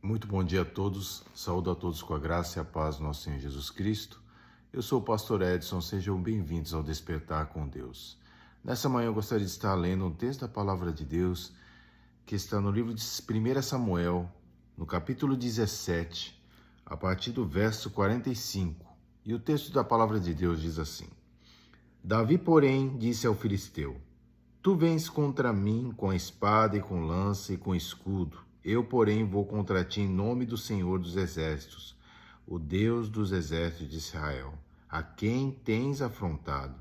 Muito bom dia a todos, saúdo a todos com a graça e a paz do nosso Senhor Jesus Cristo. Eu sou o pastor Edson, sejam bem-vindos ao Despertar com Deus. Nessa manhã eu gostaria de estar lendo um texto da Palavra de Deus que está no livro de 1 Samuel, no capítulo 17, a partir do verso 45. E o texto da Palavra de Deus diz assim: Davi, porém, disse ao filisteu: Tu vens contra mim com a espada e com lança e com escudo. Eu, porém, vou contra ti em nome do Senhor dos Exércitos, o Deus dos Exércitos de Israel, a quem tens afrontado.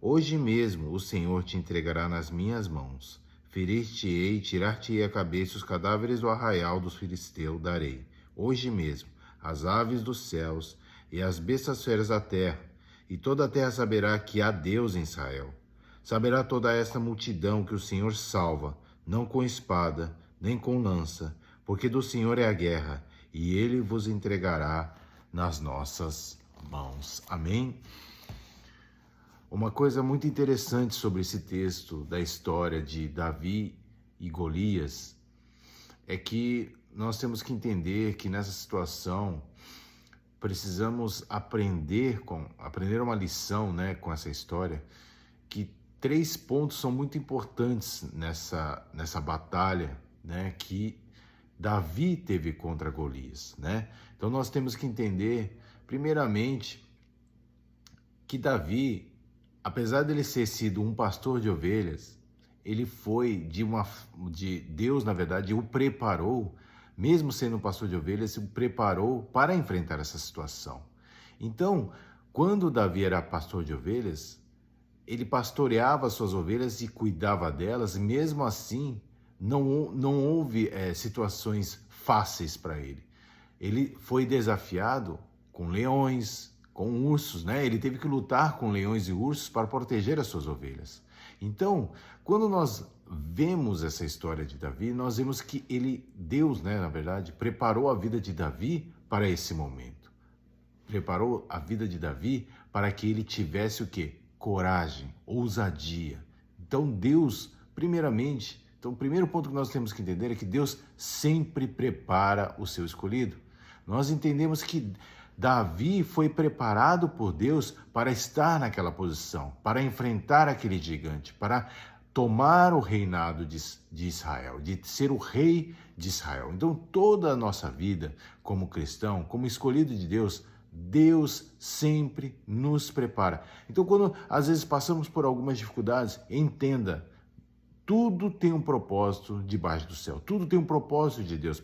Hoje mesmo o Senhor te entregará nas minhas mãos. Ferir-te-ei, tirar-te-ei a cabeça, os cadáveres do arraial dos filisteus darei. Hoje mesmo as aves dos céus e as bestas feras da terra, e toda a terra saberá que há Deus em Israel. Saberá toda esta multidão que o Senhor salva, não com espada, nem com lança, porque do Senhor é a guerra, e ele vos entregará nas nossas mãos. Amém? Uma coisa muito interessante sobre esse texto da história de Davi e Golias é que nós temos que entender que nessa situação precisamos aprender uma lição, com essa história, que 3 pontos são muito importantes nessa batalha, que Davi teve contra Golias, Então nós temos que entender, primeiramente, que Davi, apesar de ele ter sido um pastor de ovelhas, ele foi de Deus, na verdade, o preparou, mesmo sendo um pastor de ovelhas, o preparou para enfrentar essa situação. Então, quando Davi era pastor de ovelhas, ele pastoreava suas ovelhas e cuidava delas, e mesmo assim não houve situações fáceis para ele. Ele foi desafiado com leões, com ursos, Ele teve que lutar com leões e ursos para proteger as suas ovelhas. Então, quando nós vemos essa história de Davi, nós vemos que Deus, na verdade, preparou a vida de Davi para esse momento. Preparou a vida de Davi para que ele tivesse o quê? Coragem, ousadia. Então Deus, primeiramente, o primeiro ponto que nós temos que entender é que Deus sempre prepara o seu escolhido. Nós entendemos que Davi foi preparado por Deus para estar naquela posição, para enfrentar aquele gigante, para tomar o reinado de Israel, de ser o rei de Israel. Então toda a nossa vida como cristão, como escolhido de Deus, Deus sempre nos prepara. Então, quando às vezes passamos por algumas dificuldades, entenda, tudo tem um propósito debaixo do céu. Tudo tem um propósito de Deus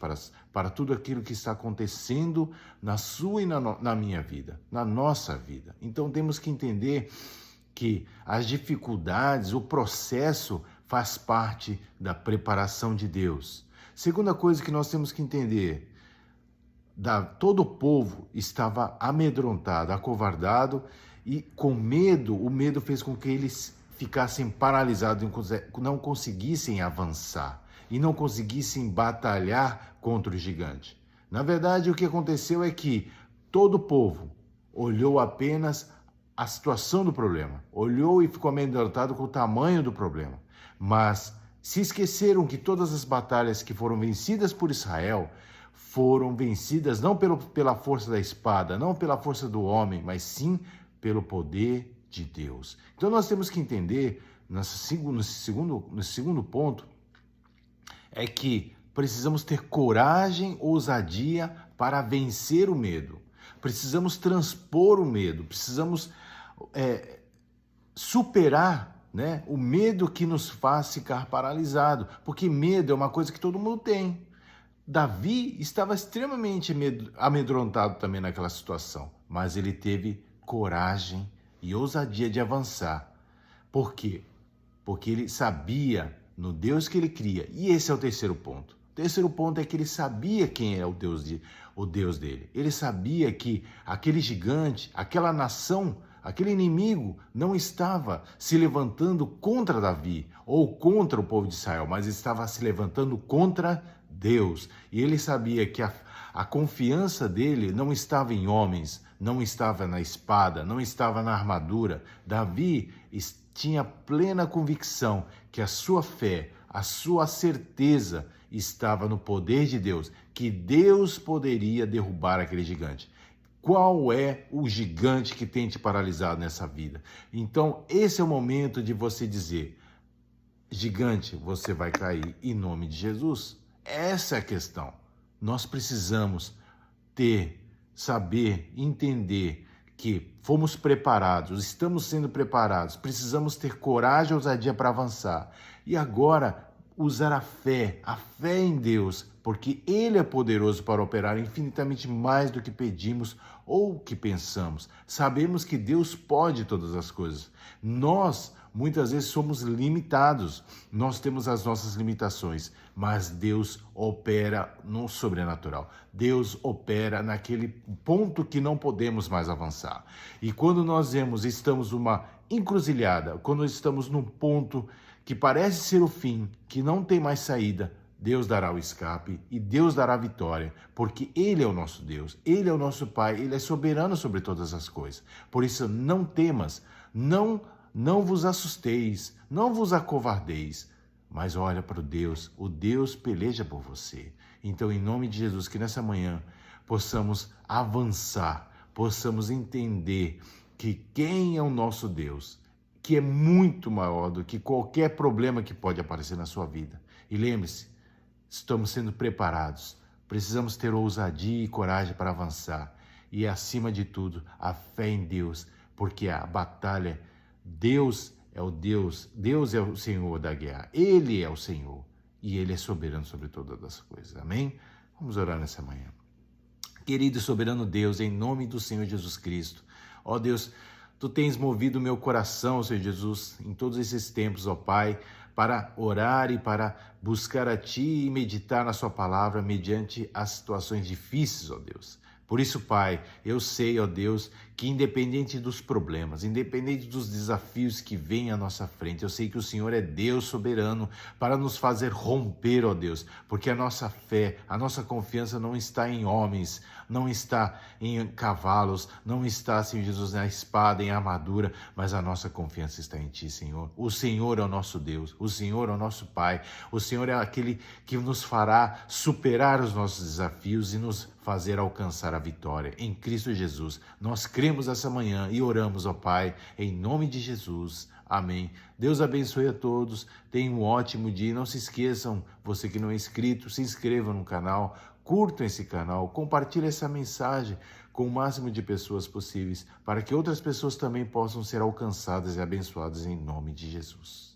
para tudo aquilo que está acontecendo na sua e na minha vida, na nossa vida. Então, temos que entender que as dificuldades, o processo faz parte da preparação de Deus. Segunda coisa que nós temos que entender, todo o povo estava amedrontado, acovardado e com medo. O medo fez com que eles ficassem paralisados, não conseguissem avançar e não conseguissem batalhar contra o gigante. Na verdade, o que aconteceu é que todo o povo olhou apenas a situação do problema, olhou e ficou amedrontado com o tamanho do problema, mas se esqueceram que todas as batalhas que foram vencidas por Israel foram vencidas não pela força da espada, não pela força do homem, mas sim pelo poder de Deus. Então nós temos que entender, nesse segundo ponto, é que precisamos ter coragem, ousadia para vencer o medo. Precisamos transpor o medo, precisamos superar o medo que nos faz ficar paralisado, porque medo é uma coisa que todo mundo tem. Davi estava extremamente amedrontado também naquela situação, mas ele teve coragem e ousadia de avançar. Por quê? Porque ele sabia no Deus que ele cria. E esse é o terceiro ponto. O terceiro ponto é que ele sabia quem é o Deus dele. Ele sabia que aquele gigante, aquela nação, aquele inimigo não estava se levantando contra Davi ou contra o povo de Israel, mas estava se levantando contra Deus. E ele sabia que a confiança dele não estava em homens, não estava na espada, não estava na armadura. Davi tinha plena convicção que a sua fé, a sua certeza estava no poder de Deus, que Deus poderia derrubar aquele gigante. Qual é o gigante que tem te paralisado nessa vida? Então, esse é o momento de você dizer: gigante, você vai cair em nome de Jesus. Essa é a questão. Nós precisamos saber, entender que fomos preparados, estamos sendo preparados, precisamos ter coragem e ousadia para avançar. E agora, usar a fé em Deus, porque Ele é poderoso para operar infinitamente mais do que pedimos ou que pensamos. Sabemos que Deus pode todas as coisas. Nós, muitas vezes, somos limitados. Nós temos as nossas limitações, mas Deus opera no sobrenatural. Deus opera naquele ponto que não podemos mais avançar. E quando nós estamos numa encruzilhada, quando estamos num ponto que parece ser o fim, que não tem mais saída, Deus dará o escape e Deus dará a vitória, porque Ele é o nosso Deus, Ele é o nosso Pai, Ele é soberano sobre todas as coisas. Por isso, não temas, não vos assusteis, não vos acovardeis, mas olha para o Deus peleja por você. Então, em nome de Jesus, que nessa manhã possamos avançar, possamos entender que quem é o nosso Deus, que é muito maior do que qualquer problema que pode aparecer na sua vida. E lembre-se, estamos sendo preparados, precisamos ter ousadia e coragem para avançar. E acima de tudo, a fé em Deus, porque a batalha, Deus é o Senhor da guerra, Ele é o Senhor e Ele é soberano sobre todas as coisas. Amém? Vamos orar nessa manhã. Querido e soberano Deus, em nome do Senhor Jesus Cristo, ó Deus, Tu tens movido o meu coração, Senhor Jesus, em todos esses tempos, ó Pai, para orar e para buscar a Ti e meditar na Sua palavra mediante as situações difíceis, ó Deus. Por isso, Pai, eu sei, ó Deus, que independente dos problemas, independente dos desafios que vêm à nossa frente, eu sei que o Senhor é Deus soberano para nos fazer romper, ó Deus, porque a nossa fé, a nossa confiança não está em homens, não está em cavalos, não está, Senhor Jesus, na espada, em armadura, mas a nossa confiança está em Ti, Senhor. O Senhor é o nosso Deus, o Senhor é o nosso Pai, o Senhor é aquele que nos fará superar os nossos desafios e nos fazer alcançar a vitória. Em Cristo Jesus, nós cremos essa manhã e oramos, ó Pai, em nome de Jesus. Amém. Deus abençoe a todos. Tenham um ótimo dia. Não se esqueçam, você que não é inscrito, se inscreva no canal, curtam esse canal, compartilhem essa mensagem com o máximo de pessoas possíveis, para que outras pessoas também possam ser alcançadas e abençoadas em nome de Jesus.